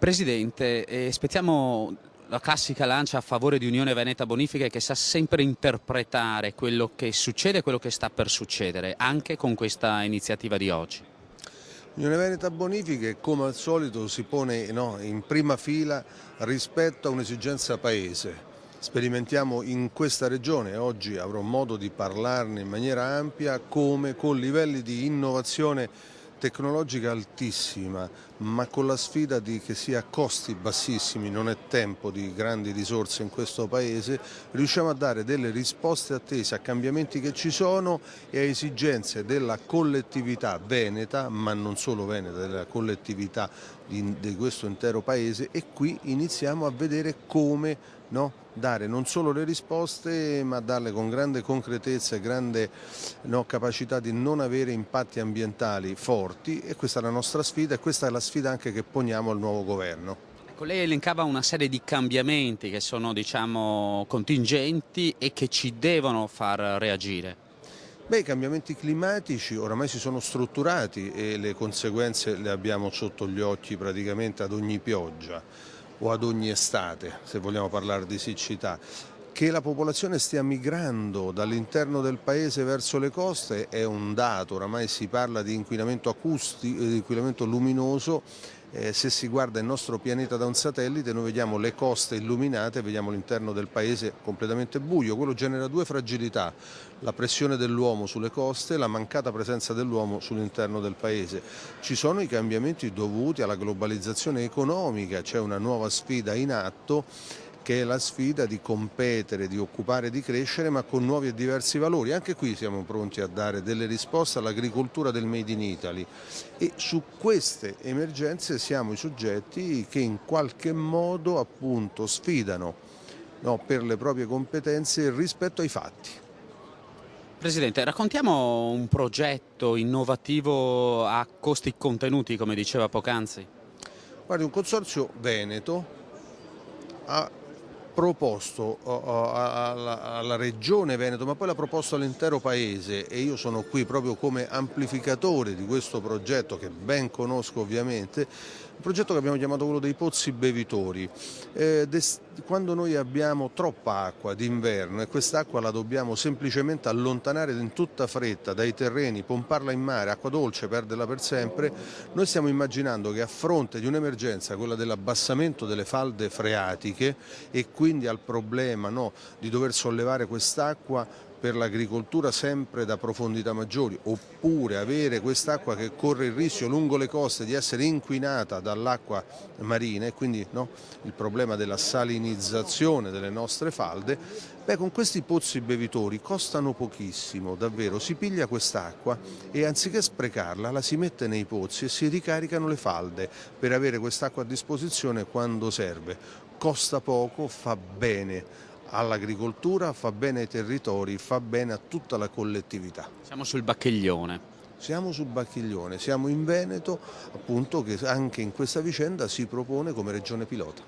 Presidente, spettiamo la classica lancia a favore di Unione Veneta Bonifiche che sa sempre interpretare quello che succede e quello che sta per succedere, anche con questa iniziativa di oggi. Unione Veneta Bonifiche, come al solito, si pone in prima fila rispetto a un'esigenza paese. Sperimentiamo in questa regione, oggi avrò modo di parlarne in maniera ampia, come con livelli di innovazione tecnologica altissima, ma con la sfida di che sia a costi bassissimi, non è tempo di grandi risorse in questo Paese, riusciamo a dare delle risposte attese a cambiamenti che ci sono e a esigenze della collettività veneta, ma non solo veneta, della collettività di questo intero Paese, e qui iniziamo a vedere come dare non solo le risposte, ma darle con grande concretezza e grande capacità di non avere impatti ambientali forti, e questa è la nostra sfida e questa è la sfida anche che poniamo al nuovo governo. Ecco, lei elencava una serie di cambiamenti che sono, diciamo, contingenti e che ci devono far reagire. Beh, i cambiamenti climatici oramai si sono strutturati e le conseguenze le abbiamo sotto gli occhi praticamente ad ogni pioggia o ad ogni estate, se vogliamo parlare di siccità. Che la popolazione stia migrando dall'interno del paese verso le coste è un dato, oramai si parla di inquinamento acustico, di inquinamento luminoso. Se si guarda il nostro pianeta da un satellite noi vediamo le coste illuminate, vediamo l'interno del paese completamente buio. Quello genera due fragilità: la pressione dell'uomo sulle coste e la mancata presenza dell'uomo sull'interno del paese. Ci sono i cambiamenti dovuti alla globalizzazione economica, c'è una nuova sfida in atto, che è la sfida di competere, di occupare, di crescere, ma con nuovi e diversi valori. Anche qui siamo pronti a dare delle risposte all'agricoltura del Made in Italy, e su queste emergenze siamo i soggetti che in qualche modo appunto sfidano per le proprie competenze rispetto ai fatti. Presidente, raccontiamo un progetto innovativo a costi contenuti, come diceva poc'anzi. Guardi, un consorzio veneto ha proposto alla Regione Veneto, ma poi l'ha proposto all'intero Paese, e io sono qui proprio come amplificatore di questo progetto che ben conosco ovviamente, un progetto che abbiamo chiamato quello dei pozzi bevitori. Quando noi abbiamo troppa acqua d'inverno e quest'acqua la dobbiamo semplicemente allontanare in tutta fretta dai terreni, pomparla in mare, acqua dolce, perderla per sempre, noi stiamo immaginando che a fronte di un'emergenza, quella dell'abbassamento delle falde freatiche, e quindi al problema di dover sollevare quest'acqua per l'agricoltura sempre da profondità maggiori, oppure avere quest'acqua che corre il rischio lungo le coste di essere inquinata dall'acqua marina, e quindi il problema della salinizzazione delle nostre falde. Beh, con questi pozzi bevitori costano pochissimo, davvero, si piglia quest'acqua e anziché sprecarla la si mette nei pozzi e si ricaricano le falde per avere quest'acqua a disposizione quando serve. Costa poco, fa bene all'agricoltura, fa bene ai territori, fa bene a tutta la collettività. Siamo sul Bacchiglione. Siamo sul Bacchiglione, siamo in Veneto, appunto, che anche in questa vicenda si propone come regione pilota.